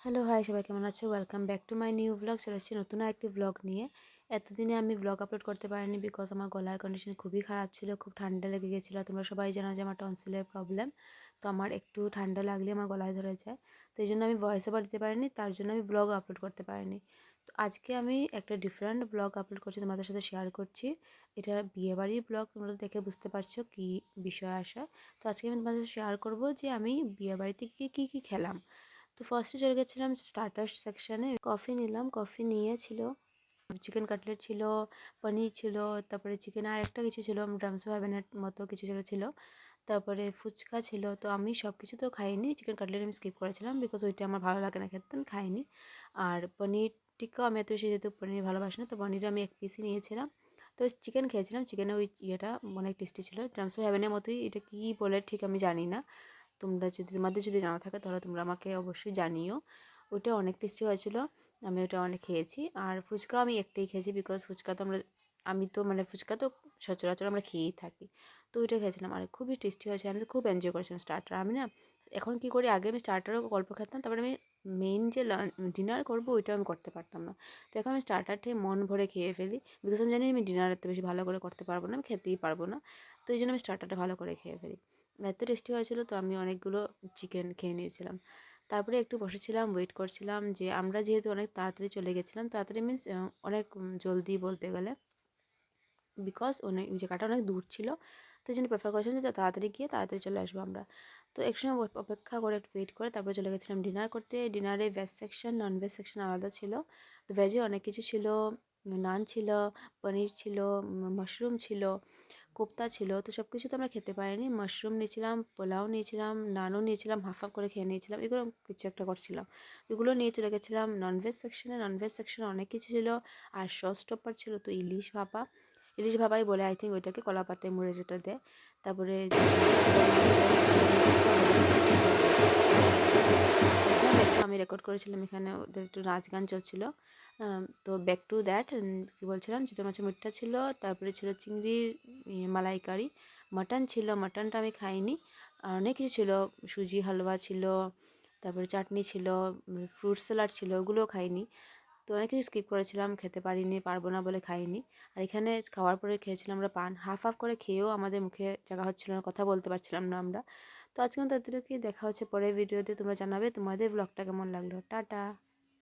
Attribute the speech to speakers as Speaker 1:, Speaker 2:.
Speaker 1: Hello hi সবাই কেমন আছো? Welcome back to my new blog. চলে এসেছি নতুন একটি ব্লগ নিয়ে। এতদিনে আমি ব্লগ আপলোড করতে পারিনি বিকজ আমার গলার কন্ডিশন খুবই খারাপ ছিল, খুব ঠান্ডা লেগে গেছিলো। তোমরা সবাই জানো যে আমার টনসিলের প্রবলেম, তো আমার একটু ঠান্ডা লাগলে আমার গলায় ধরে যায়। তো এই জন্য আমি ভয়েস ওভার দিতে পারিনি, তার জন্য আমি ব্লগ আপলোড করতে পারিনি। তো আজকে আমি একটা ডিফারেন্ট ব্লগ আপলোড করছি, তোমাদের সাথে শেয়ার করছি। এটা বিয়েবাড়ির ব্লগ, তোমরা দেখে বুঝতে পারছো কী বিষয় আসা। তো আজকে আমি তোমাদের সাথে শেয়ার করবো যে আমি বিয়েবাড়িতে গিয়ে কী খেলাম। তো ফার্স্টে চলে গেছিলাম স্টার্টার সেকশানে। কফি নিলাম, কফি নিয়েছিল, চিকেন কাটলেট ছিল, পনির ছিল, তারপরে চিকেন আর একটা কিছু ছিল, ড্রামস হ্যাভেনের মতো কিছু ছিল। তারপরে ফুচকা ছিল। তো আমি সব কিছু তো খাইনি, চিকেন কাটলেট আমি স্কিপ করেছিলাম বিকজ ওইটা আমার ভালো লাগে না খেতে, আমি খাইনি। আর পনির টিক্কাও আমি এত বেশি যেহেতু পনির ভালোবাসি না, তো পনির আমি এক পিসই নিয়েছিলাম। তো চিকেন খেয়েছিলাম, চিকেনের ওই ইয়েটা অনেক টেস্টি ছিল, ড্রামস হ্যাভেনের মতোই। এটা কী বলে ঠিক আমি জানি না, তোমাদের যদি জানা থাকে তাহলে তোমরা আমাকে অবশ্যই জানিও। ওটা অনেক টেস্টি হয়েছিল, আমি ওটা অনেক খেয়েছি। আর ফুচকা আমি একটাই খেয়েছি বিকজ ফুচকা তো ফুচকা তো সচরাচর আমরা খেয়েই থাকি। তো ওইটা খেয়েছিলাম আর খুবই টেস্টি হয়েছে, আমি তো খুব এনজয় করেছিলাম স্টার্টার। আমি না এখন কী করি, আগে আমি স্টার্টারও গল্প খেতাম, তারপরে আমি মেইন যে ডিনার করবো ওইটাও আমি করতে পারতাম না। তো এখন আমি স্টার্টারটাই মন ভরে খেয়ে ফেলি বিকজ আমি জানি আমি ডিনার এত বেশি ভালো করে করতে পারবো না, আমি খেতেই পারবো না। তো এই জন্য আমি স্টার্টারটা ভালো করে খেয়ে ফেলি। এত টেস্টি হয়েছিল, তো আমি অনেকগুলো চিকেন খেয়ে নিয়েছিলাম। তারপরে একটু বসেছিলাম, ওয়েট করছিলাম। যে আমরা যেহেতু অনেক তাড়াতাড়ি চলে গেছিলাম, তাড়াতাড়ি মিন্স অনেক জলদি বলতে গেলে, বিকজ ওই জায়গাটা অনেক দূর ছিল। তো এই জন্য প্রেফার করেছিলাম যে তাড়াতাড়ি গিয়ে তাড়াতাড়ি চলে আসবো আমরা। তো একসময় অপেক্ষা করে একটু ওয়েট করে তারপরে চলে গেছিলাম ডিনার করতে। ডিনারে veg section, non veg section আলাদা ছিল। তো ভেজে অনেক কিছু ছিল, নান ছিল, পনির ছিল, মাশরুম ছিল, কোপ্তা ছিল। তো সব কিছু তো আমরা খেতে পারিনি। মাশরুম নিয়েছিলাম, পোলাও নিয়েছিলাম, নানও নিয়েছিলাম, হাফ হাফ করে খেয়ে নিয়েছিলাম, এগুলো কিছু একটা করছিলাম। এগুলো নিয়ে চলে গেছিলাম ননভেজ সেকশনে। ননভেজ সেকশনে অনেক কিছু ছিল, আর সস টপার ছিল তো ইলিশ ভাপাই বলে আই থিঙ্ক ওইটাকে, কলা পাতায় মুড়ে যেটা দেয়। তারপরে আমি রেকর্ড করেছিলাম, এখানে ওদের একটু নাচ গান চলছিল। তো ব্যাক টু দ্যাট, কী বলছিলাম, চিতল মাছের মুটটা ছিল, তারপরে ছিল চিংড়ির মালাইকারি, মাটন ছিল, মাটনটা আমি খাইনি। আর অনেক কিছু ছিল, সুজি হালুয়া ছিল, তারপরে চাটনি ছিল, ফ্রুট স্যালাড ছিল, ওগুলোও খাইনি। তো অনেক কিছু স্কিপ করেছিলাম, খেতে পারবো না বলে খাইনি। আর এখানে খাওয়ার পরে খেয়েছিলাম আমরা পান, হাফ হাফ করে খেয়েও আমাদের মুখে জায়গা হচ্ছিল না, কথা বলতে পারছিলাম না আমরা। তো আজকে মতো এতটুকুই, দেখা হচ্ছে পরের ভিডিওতে। তোমরা জানাবে তোমাদের ব্লগটা কেমন লাগলো। টাটা।